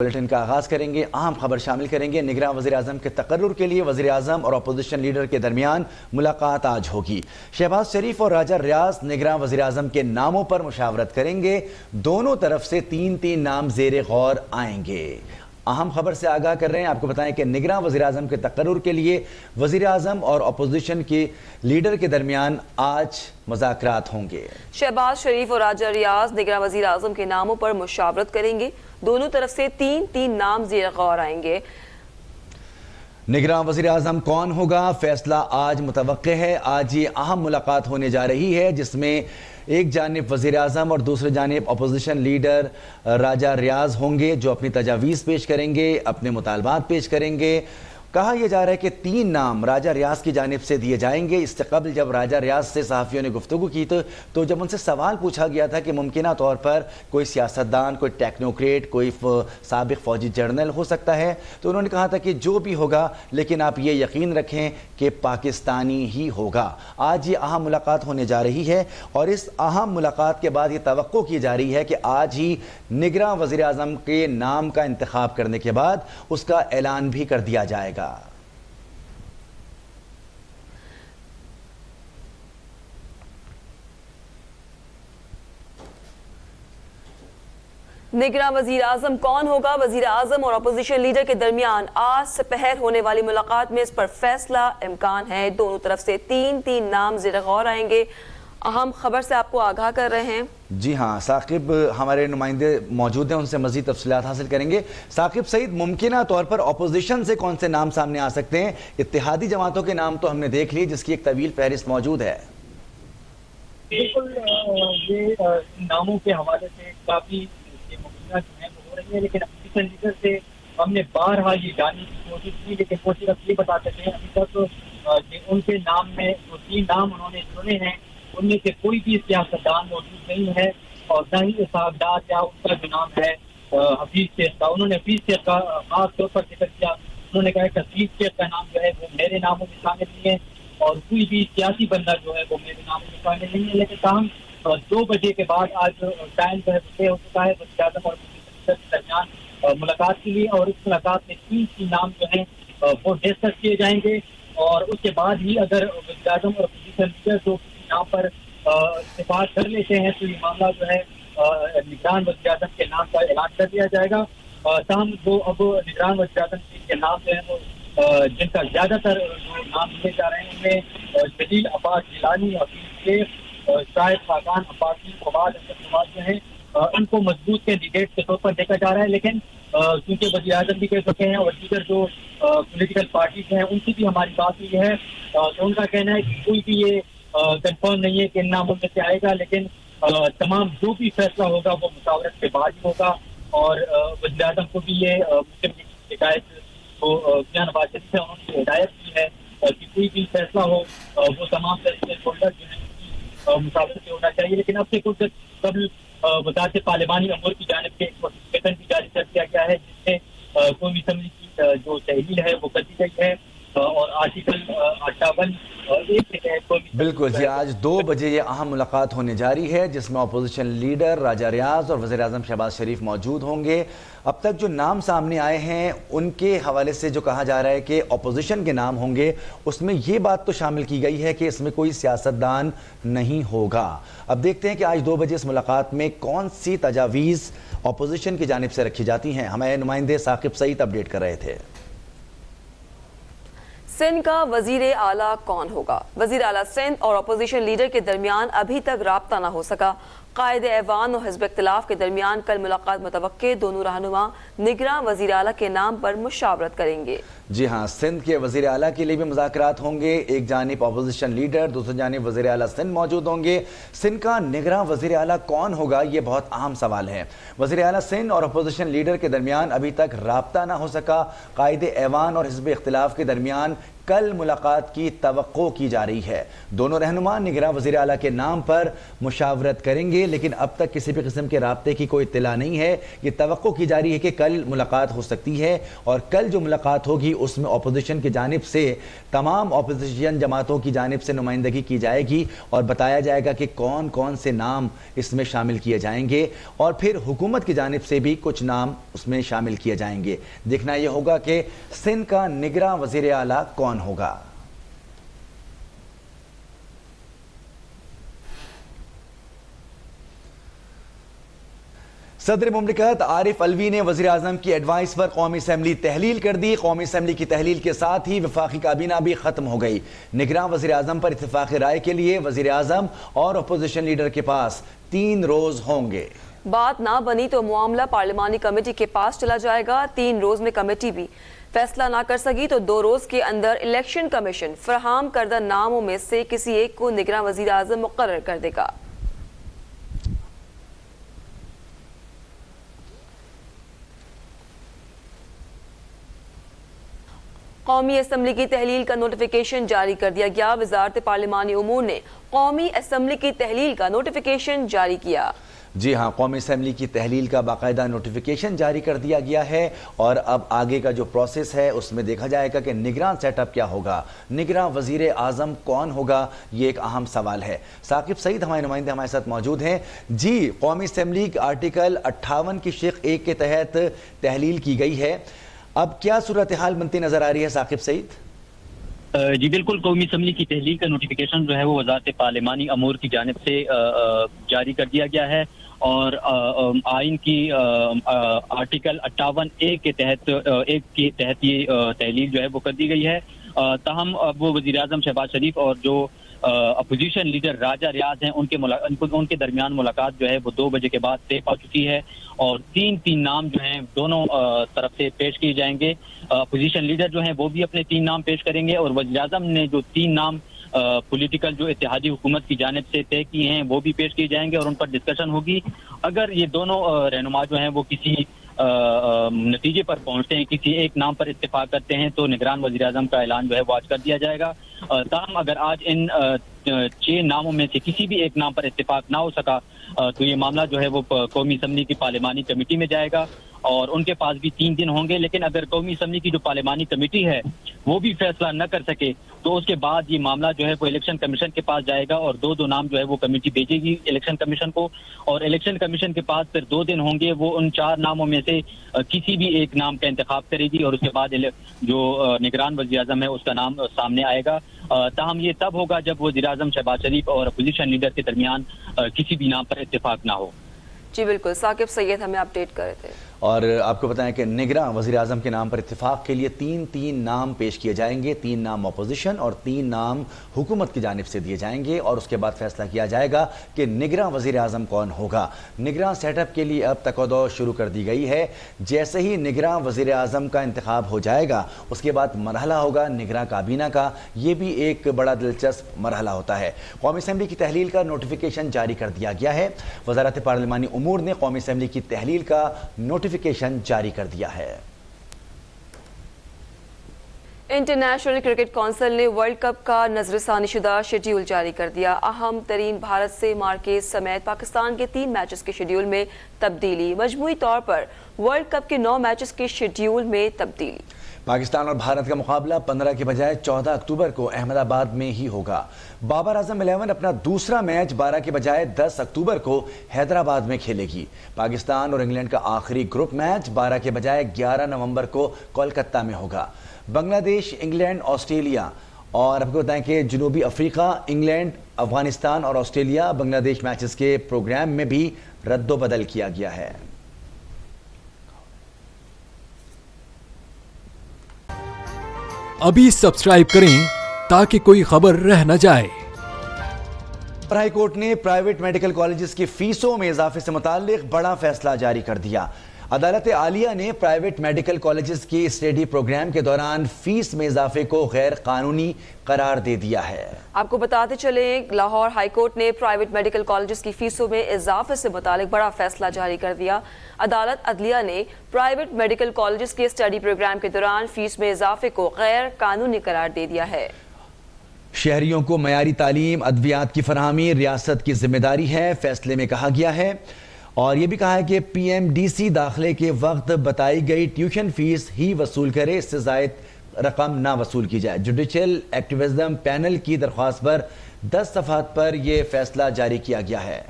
Bulletin کا آغاز کریں گے۔ اہم خبر شامل کریں گے۔ نگراں وزیر اعظم کے تقرر کے لیے وزیر اعظم اور اپوزیشن لیڈر کے درمیان ملاقات آج ہوگی۔ شہباز شریف اور راجہ ریاض نگراں وزیر اعظم کے ناموں پر مشاورت کریں گے۔ دونوں طرف سے تین نام زیر غور آئیں گے۔ اہم خبر سے آگاہ کر رہے ہیں، آپ کو بتائیں کہ نگراں وزیر اعظم کے تقرر کے لیے وزیر اعظم اور اپوزیشن کے لیڈر کے درمیان آج مذاکرات ہوں گے۔ شہباز شریف اور راجہ ریاض نگراں وزیر اعظم کے ناموں پر مشاورت کریں گے۔ دونوں طرف سے تین نام زیر غور آئیں گے۔ نگراں وزیر اعظم کون ہوگا، فیصلہ آج متوقع ہے۔ آج یہ اہم ملاقات ہونے جا رہی ہے جس میں ایک جانب وزیر اعظم اور دوسری جانب اپوزیشن لیڈر راجہ ریاض ہوں گے جو اپنی تجاویز پیش کریں گے، اپنے مطالبات پیش کریں گے۔ کہا یہ جا رہا ہے کہ 3 نام راجہ ریاض کی جانب سے دیے جائیں گے۔ اس سے قبل جب راجہ ریاض سے صحافیوں نے گفتگو کی تو جب ان سے سوال پوچھا گیا تھا کہ ممکنہ طور پر کوئی سیاستدان، کوئی ٹیکنوکریٹ، کوئی سابق فوجی جنرل ہو سکتا ہے، تو انہوں نے کہا تھا کہ جو بھی ہوگا لیکن آپ یہ یقین رکھیں کہ پاکستانی ہی ہوگا۔ آج یہ اہم ملاقات ہونے جا رہی ہے اور اس اہم ملاقات کے بعد یہ توقع کی جا رہی ہے کہ آج ہی نگراں وزیر اعظم کے نام کا انتخاب کرنے کے بعد اس کا اعلان بھی کر دیا جائے گا۔ نگراں وزیر اعظم کون ہوگا؟ وزیر اعظم اور اپوزیشن لیڈر کے درمیان آج سپہر ہونے والی ملاقات میں اس پر فیصلہ امکان ہے۔ دونوں طرف سے تین نام زیر غور آئیں گے۔ اہم خبر سے آپ کو آگاہ کر رہے ہیں۔ جی ہاں، ثاقب ہمارے نمائندے موجود ہیں، ان سے مزید تفصیلات حاصل کریں گے۔ ثاقب سعید، ممکنہ طور پر اپوزیشن سے کون سے نام سامنے آ سکتے ہیں؟ اتحادی جماعتوں کے نام تو ہم نے دیکھ لیے جس کی ایک طویل فہرست موجود ہے۔ بالکل، یہ ناموں کے حوالے سے کافی ممکنہ ہو رہی ہے، لیکن اپوزیشن لیڈر سے ہم نے بارہا یہ جاننے کی کوشش کی، لیکن وہ صرف یہ بتا سکتے ہیں ابھی تک کہ ان کے نام میں جو 3 نام انہوں نے چنے ہیں ان میں سے کوئی بھی سیاستدان موجود نہیں ہے، اور نہ ہی اسحاق یا ان کا جو نام ہے حفیظ شیخ کا۔ انہوں نے حفیظ شیخ کا خاص طور پر ذکر کیا۔ انہوں نے کہا کہ حفیظ شیخ کا نام جو ہے وہ میرے ناموں میں شامل نہیں ہے اور کوئی بھی سیاسی بندہ جو ہے وہ میرے ناموں میں شامل نہیں ہے، لیکن تاہم 2 بجے کے بعد آج ٹائم جو ہے طے ہو چکا ہے وزیر اعظم اور اپوزیشن کے درمیان ملاقات کے لیے، اور اس ملاقات میں 3 نام جو ہیں وہ ڈسکس کیے جائیں گے، اور اس کے بعد ہی اگر وزیر اعظم اور اپوزیشن لیڈر جو یہاں پر اتفاق کر لیتے ہیں تو یہ معاملہ جو ہے نگران وزیر اعظم کے نام کا اعلان کر دیا جائے گا۔ تاہم جو اب نگران وزیر اعظم کے نام جو ہے وہ جن کا زیادہ تر نام لیے جا رہے ہیں ان میں جلیل عباس گیلانی، حفیظ شیخ، شاہد خاقان عباسی، فواد اسد نواز جو ہیں ان کو مضبوط کینڈیڈیٹ کے طور پر دیکھا جا رہا ہے، لیکن کیونکہ وزیر اعظم بھی کہہ چکے ہیں اور دیگر جو پولیٹیکل پارٹیز ہیں ان کی بھی ہماری بات ہوئی ہے تو ان کا کہنا ہے کہ کوئی بھی یہ کنفرم نہیں ہے کہ ان ناموں میں سے آئے گا، لیکن تمام جو بھی فیصلہ ہوگا وہ مشاورت کے بعد ہی ہوگا، اور وزیر اعظم کو بھی یہ مسلم لیگ کی ہدایت جو میاں نواز شریف ہے انہوں نے ہدایت کی ہے کہ کوئی بھی فیصلہ ہو وہ تمام طریقے ہولڈر جو ہے مشاورت سے ہونا چاہیے۔ لیکن اب سے کچھ قبل وزارت پارلیمانی امور کی جانب سے ایک نوٹیفکیشن بھی جاری کر دیا گیا ہے جس میں قومی اسمبلی کی جو تحلیل ہے وہ کر دی گئی ہے، اور آرٹیکل 58(1) کے تحت بالکل جی، آج 2 بجے یہ اہم ملاقات ہونے جاری ہے جس میں اپوزیشن لیڈر راجہ ریاض اور وزیر اعظم شہباز شریف موجود ہوں گے۔ اب تک جو نام سامنے آئے ہیں ان کے حوالے سے جو کہا جا رہا ہے کہ اپوزیشن کے نام ہوں گے، اس میں یہ بات تو شامل کی گئی ہے کہ اس میں کوئی سیاستدان نہیں ہوگا۔ اب دیکھتے ہیں کہ آج 2 بجے اس ملاقات میں کون سی تجاویز اپوزیشن کی جانب سے رکھی جاتی ہیں۔ ہمارے نمائندے ثاقب سعید اپڈیٹ کر رہے تھے۔ سندھ کا وزیر اعلیٰ کون ہوگا؟ وزیر اعلیٰ سندھ اور اپوزیشن لیڈر کے درمیان ابھی تک رابطہ نہ ہو سکا۔ قائد ایوان اور حزب اختلاف کے درمیان کل ملاقات متوقع۔ دونوں رہنما نگراں وزیر اعلیٰ کے نام پر مشاورت کریں گے۔ جی ہاں، سندھ کے وزیر اعلیٰ کے لیے بھی مذاکرات ہوں گے۔ ایک جانب اپوزیشن لیڈر، دوسری جانب وزیر اعلیٰ سندھ موجود ہوں گے۔ سندھ کا نگراں وزیر اعلیٰ کون ہوگا یہ بہت اہم سوال ہے۔ وزیر اعلیٰ سندھ اور اپوزیشن لیڈر کے درمیان ابھی تک رابطہ نہ ہو سکا۔ قائد ایوان اور حزب اختلاف کے درمیان کل ملاقات کی توقع کی جا رہی ہے۔ دونوں رہنما نگراں وزیر اعلیٰ کے نام پر مشاورت کریں گے، لیکن اب تک کسی بھی قسم کے رابطے کی کوئی اطلاع نہیں ہے۔ یہ توقع کی جا رہی ہے کہ کل ملاقات ہو سکتی ہے، اور کل جو ملاقات ہوگی اس میں اپوزیشن کی جانب سے تمام اپوزیشن جماعتوں کی جانب سے نمائندگی کی جائے گی، اور بتایا جائے گا کہ کون کون سے نام اس میں شامل کیے جائیں گے، اور پھر حکومت کی جانب سے بھی کچھ نام اس میں شامل کیے جائیں گے۔ دیکھنا یہ ہوگا کہ سندھ کا نگراں وزیر اعلیٰ کون ہوگا۔ صدر مملکت عارف علوی نے وزیر اعظم کی ایڈوائس پر قومی اسمبلی تحلیل کر دی۔ قومی اسمبلی کی تحلیل کے ساتھ ہی وفاقی کابینہ بھی ختم ہو گئی۔ نگراں وزیر اعظم پر اتفاق رائے کے لیے وزیر اعظم اور اپوزیشن لیڈر کے پاس 3 روز ہوں گے۔ بات نہ بنی تو معاملہ پارلیمانی کمیٹی کے پاس چلا جائے گا۔ 3 روز میں کمیٹی بھی فیصلہ نہ کر سکی تو 2 روز کے اندر الیکشن کمیشن فراہم کردہ ناموں میں سے کسی ایک کو نگراں وزیر اعظم مقرر کر دے گا۔ قومی اسمبلی کی تحلیل کا نوٹیفیکیشن جاری کر دیا گیا۔ وزارت پارلیمانی امور نے قومی اسمبلی کی تحلیل کا نوٹیفیکیشن جاری کیا۔ جی ہاں، قومی اسمبلی کی تحلیل کا باقاعدہ نوٹیفیکیشن جاری کر دیا گیا ہے، اور اب آگے کا جو پروسیس ہے اس میں دیکھا جائے گا کہ نگراں سیٹ اپ کیا ہوگا، نگراں وزیر اعظم کون ہوگا، یہ ایک اہم سوال ہے۔ ثاقب سعید ہمارے نمائندے ہمارے ساتھ موجود ہیں۔ جی، قومی اسمبلی آرٹیکل 58 کی شق 1 کے تحت تحلیل کی گئی ہے، اب کیا صورتحال بنتی نظر آ رہی ہے ثاقب سعید؟ جی بالکل، قومی اسمبلی کی تحلیل کا نوٹیفیکیشن جو ہے وہ وزارت پارلیمانی امور کی جانب سے جاری کر دیا گیا ہے، اور آئین کی آرٹیکل 58 کے تحت یہ تحلیل جو ہے وہ کر دی گئی ہے۔ تاہم اب وہ وزیر اعظم شہباز شریف اور جو اپوزیشن لیڈر راجہ ریاض ہیں ان کے درمیان ملاقات جو ہے وہ 2 بجے کے بعد طے پا چکی ہے، اور 3 نام جو ہیں دونوں طرف سے پیش کیے جائیں گے۔ اپوزیشن لیڈر جو ہیں وہ بھی اپنے 3 نام پیش کریں گے، اور وزیر اعظم نے جو 3 نام پولیٹیکل جو اتحادی حکومت کی جانب سے طے کیے ہیں وہ بھی پیش کیے جائیں گے، اور ان پر ڈسکشن ہوگی۔ اگر یہ دونوں رہنما جو ہیں وہ کسی نتیجے پر پہنچتے ہیں، کسی ایک نام پر اتفاق کرتے ہیں، تو نگران وزیر اعظم کا اعلان جو ہے وہ آج کر دیا جائے گا۔ تاہم اگر آج ان 6 ناموں میں سے کسی بھی ایک نام پر اتفاق نہ ہو سکا تو یہ معاملہ جو ہے وہ قومی اسمبلی کی پارلیمانی کمیٹی میں جائے گا، اور ان کے پاس بھی 3 دن ہوں گے۔ لیکن اگر قومی اسمبلی کی جو پارلیمانی کمیٹی ہے وہ بھی فیصلہ نہ کر سکے تو اس کے بعد یہ معاملہ جو ہے وہ الیکشن کمیشن کے پاس جائے گا، اور 2 نام جو ہے وہ کمیٹی بھیجے گی الیکشن کمیشن کو، اور الیکشن کمیشن کے پاس پھر 2 دن ہوں گے، وہ ان 4 ناموں میں سے کسی بھی ایک نام کا انتخاب کرے گی، اور اس کے بعد جو نگران وزیر اعظم ہے اس کا نام سامنے آئے گا۔ تاہم یہ تب ہوگا جب وزیر اعظم شہباز شریف اور اپوزیشن لیڈر کے درمیان کسی بھی نام پر اتفاق نہ ہو۔ جی بالکل، ثاقب سید ہمیں اپڈیٹ کر رہے تھے۔ اور آپ کو بتائیں کہ نگراں وزیر اعظم کے نام پر اتفاق کے لیے 3 نام پیش کیے جائیں گے، 3 نام اپوزیشن اور 3 نام حکومت کی جانب سے دیے جائیں گے، اور اس کے بعد فیصلہ کیا جائے گا کہ نگراں وزیر اعظم کون ہوگا۔ نگراں سیٹ اپ کے لیے اب تقاضا شروع کر دی گئی ہے۔ جیسے ہی نگراں وزیر اعظم کا انتخاب ہو جائے گا اس کے بعد مرحلہ ہوگا نگراں کابینہ کا، یہ بھی ایک بڑا دلچسپ مرحلہ ہوتا ہے۔ قومی اسمبلی کی تحلیل کا نوٹیفیکیشن جاری کر دیا گیا ہے۔ وزارت پارلیمانی امور نے قومی اسمبلی کی تحلیل کا نوٹیفیکیشن جاری کر دیا ہے۔ انٹرنیشنل کرکٹ کونسل نے ورلڈ کپ کا نظر ثانی شدہ شیڈیول جاری کر دیا۔ اہم ترین بھارت سے مارکیز سمیت پاکستان کے 3 میچز کے شیڈیول میں تبدیلی، مجموعی طور پر ورلڈ کپ کے 9 میچز کے شیڈیول میں تبدیلی۔ پاکستان اور بھارت کا مقابلہ 15 کے بجائے 14 اکتوبر کو احمد آباد میں ہی ہوگا۔ بابر اعظم 11 اپنا دوسرا میچ 12 کے بجائے 10 اکتوبر کو حیدرآباد میں کھیلے گی۔ پاکستان اور انگلینڈ کا آخری گروپ میچ 12 کے بجائے 11 نومبر کو کولکتہ میں ہوگا۔ بنگلہ دیش، انگلینڈ، آسٹریلیا، اور آپ کو بتائیں کہ جنوبی افریقہ، انگلینڈ، افغانستان اور آسٹریلیا بنگلہ دیش میچز کے پروگرام میں بھی رد و بدل کیا گیا ہے۔ ابھی سبسکرائب کریں تاکہ کوئی خبر رہ نہ جائے۔ ہائی کورٹ نے پرائیویٹ میڈیکل کالجز کی فیسوں میں اضافے سے متعلق بڑا فیصلہ جاری کر دیا۔ عدالت عالیہ نے پرائیویٹ میڈیکل کالجز کی اسٹڈی پروگرام کے دوران فیس میں اضافے کو غیر قانونی قرار دے دیا ہے۔ آپ کو بتاتے چلیں لاہور ہائی کورٹ نے پرائیویٹ میڈیکل کالجز کی فیسوں میں اضافے سے متعلق بڑا فیصلہ جاری کر دیا۔ عدالت عدلیہ نے پرائیویٹ میڈیکل کالجز کے اسٹڈی پروگرام کے دوران فیس میں اضافے کو غیر قانونی قرار دے دیا ہے۔ شہریوں کو معیاری تعلیم، ادویات کی فراہمی ریاست کی ذمہ داری ہے۔ فیصلے میں کہا گیا ہے اور یہ بھی کہا ہے کہ پی ایم ڈی سی داخلے کے وقت بتائی گئی ٹیوشن فیس ہی وصول کرے، اس سے زائد رقم نہ وصول کی جائے۔ جوڈیشل ایکٹیویزم پینل کی درخواست پر 10 صفحات پر یہ فیصلہ جاری کیا گیا ہے۔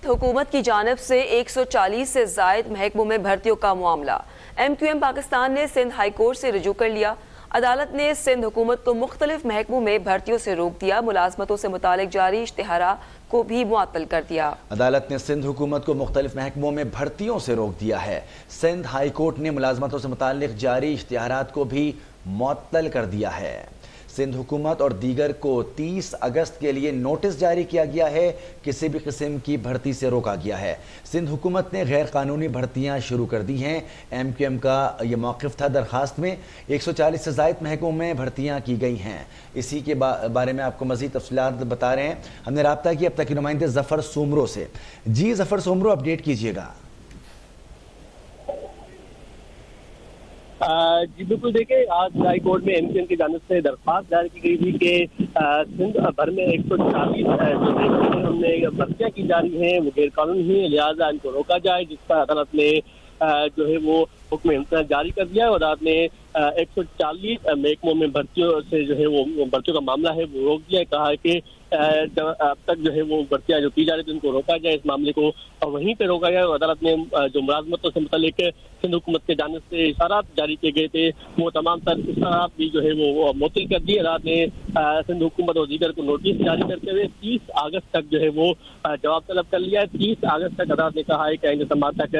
حکومت کی جانب سے 140 سے زائد محکموں میں بھرتیوں کا معاملہ ایم کیو ایم پاکستان نے سندھ ہائی کورٹ سے رجوع کر لیا۔ عدالت نے سندھ حکومت کو مختلف محکموں میں بھرتیوں سے روک دیا، ملازمتوں سے متعلق جاری اشتہارات کو بھی معطل کر دیا۔ عدالت نے سندھ حکومت کو مختلف محکموں میں بھرتیوں سے روک دیا ہے۔ سندھ ہائی کورٹ نے ملازمتوں سے متعلق جاری اشتہارات کو بھی معطل کر دیا ہے۔ سندھ حکومت اور دیگر کو 30 اگست کے لیے نوٹس جاری کیا گیا ہے، کسی بھی قسم کی بھرتی سے روکا گیا ہے۔ سندھ حکومت نے غیر قانونی بھرتیاں شروع کر دی ہیں۔ ایم کیو ایم کا یہ موقف تھا۔ درخواست میں 140 سے زائد محکموں میں بھرتیاں کی گئی ہیں۔ اسی کے بارے میں آپ کو مزید تفصیلات بتا رہے ہیں۔ ہم نے رابطہ کیا اب تک کے نمائندے ظفر سومرو سے۔ جی ظفر سومرو، اپڈیٹ کیجیے گا۔ جی بالکل، دیکھیں آج ہائی کورٹ میں ایم کیو ایم کی جانب سے درخواست دائر کی گئی تھی کہ سندھ بھر میں 140 ان میں بھرتیاں کی جا رہی ہیں وہ غیر قانونی ہیں، لہٰذا ان کو روکا جائے، جس پر عدالت نے جو ہے وہ حکم امتناع جاری کر دیا ہے۔ عدالت نے 140 محکموں میں بھرتیوں سے جو ہے وہ بھرتیوں کا معاملہ ہے وہ روک دیا ہے، کہا ہے کہ اب تک جو ہے وہ بھرتیاں جو کی جا رہی تھی ان کو روکا جائے، اس معاملے کو وہیں پہ روکا جائے۔ عدالت نے جو ملازمتوں سے متعلق سندھ حکومت کی جانب سے اشارات جاری کیے گئے تھے وہ تمام تر اشارات بھی جو ہے وہ معطل کر دیے۔ عدالت نے سندھ حکومت اور دیگر کو نوٹس جاری کرتے ہوئے 30 اگست تک جو ہے وہ جواب طلب کر لیا ہے۔ 30 اگست تک عدالت نے کہا ہے کہ آئندہ سماعت تک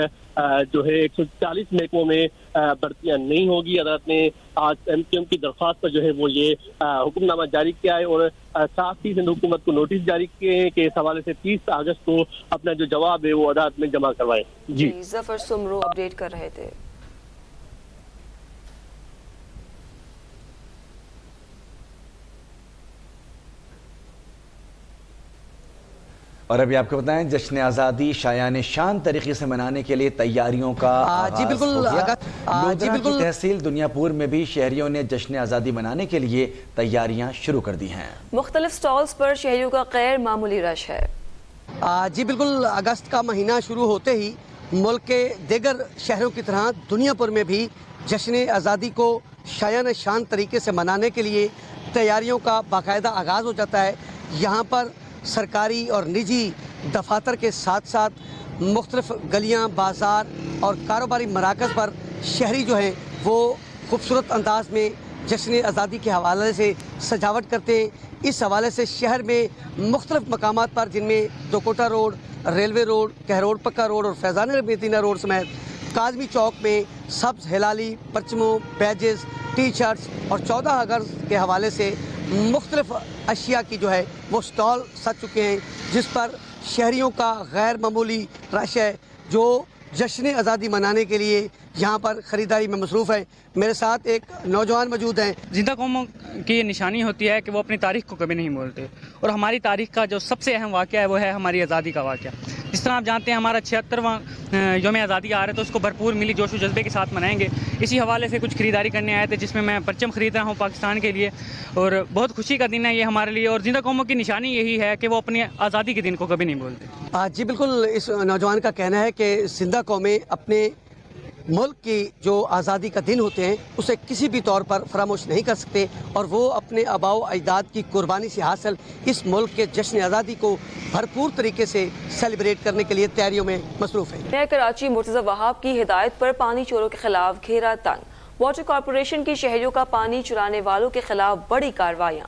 جو ہے 140 محکموں میں بھرتیاں نہیں ہوگی۔ عدالت نے آج ایم کیو ایم کی درخواست پر جو ہے وہ یہ حکم نامہ جاری کیا ہے اور ساتھ ہی سندھ حکومت کو نوٹس جاری کیے ہیں کہ اس حوالے سے 30 اگست کو اپنا جو جواب ہے وہ عدالت میں جمع کروائیں۔ جی ظفر سمرو اپڈیٹ کر رہے تھے۔ اور ابھی آپ کو بتائیں جشن آزادی شایان شان طریقے سے منانے کے لیے تیاریوں کا جی بالکل لودھرا کی تحصیل دنیا پور میں بھی شہریوں نے جشن آزادی منانے کے لیے تیاریاں شروع کر دی ہیں۔ مختلف سٹالز پر شہریوں کا غیر معمولی رش ہے۔ جی بالکل، اگست کا مہینہ شروع ہوتے ہی ملک کے دیگر شہروں کی طرح دنیا پور میں بھی جشن آزادی کو شایان شان طریقے سے منانے کے لیے تیاریوں کا باقاعدہ آغاز ہو جاتا ہے۔ یہاں پر سرکاری اور نجی دفاتر کے ساتھ ساتھ مختلف گلیاں، بازار اور کاروباری مراکز پر شہری جو ہیں وہ خوبصورت انداز میں جشن آزادی کے حوالے سے سجاوٹ کرتے ہیں۔ اس حوالے سے شہر میں مختلف مقامات پر، جن میں دوکوٹا روڈ، ریلوے روڈ، کہروڑ پکا روڈ اور فیضان مدینہ روڈ سمیت کاظمی چوک میں سبز ہلالی پرچموں، بیجز، ٹی شرٹس اور 14 اگست کے حوالے سے مختلف اشیاء کی جو ہے وہ سٹال سج چکے ہیں، جس پر شہریوں کا غیر معمولی رش ہے جو جشن آزادی منانے کے لیے یہاں پر خریداری میں مصروف ہے۔ میرے ساتھ ایک نوجوان موجود ہیں۔ زندہ قوموں کی یہ نشانی ہوتی ہے کہ وہ اپنی تاریخ کو کبھی نہیں بھولتے، اور ہماری تاریخ کا جو سب سے اہم واقعہ ہے وہ ہے ہماری آزادی کا واقعہ۔ جس طرح آپ جانتے ہیں ہمارا 76واں یوم آزادی آ رہا ہے، تو اس کو بھرپور ملی جوش و جذبے کے ساتھ منائیں گے۔ اسی حوالے سے کچھ خریداری کرنے آئے تھے، جس میں میں پرچم خرید رہا ہوں پاکستان کے لیے، اور بہت خوشی کا دن ہے یہ ہمارے لیے، اور زندہ قوموں کی نشانی یہی ہے کہ وہ اپنی آزادی کے دن کو کبھی نہیں بھولتے۔ جی بالکل، اس نوجوان کا کہنا ہے کہ زندہ قومیں اپنے ملک کی جو آزادی کا دن ہوتے ہیں اسے کسی بھی طور پر فراموش نہیں کر سکتے، اور وہ اپنے آباء و اجداد کی قربانی سے حاصل اس ملک کے جشن آزادی کو بھرپور طریقے سے سیلیبریٹ کرنے کے لیے تیاریوں میں مصروف ہیں۔ میئر کراچی مرتضی وہاب کی ہدایت پر پانی چوروں کے خلاف گھیرا تنگ۔ واٹر کارپوریشن کی شہریوں کا پانی چرانے والوں کے خلاف بڑی کارروائیاں۔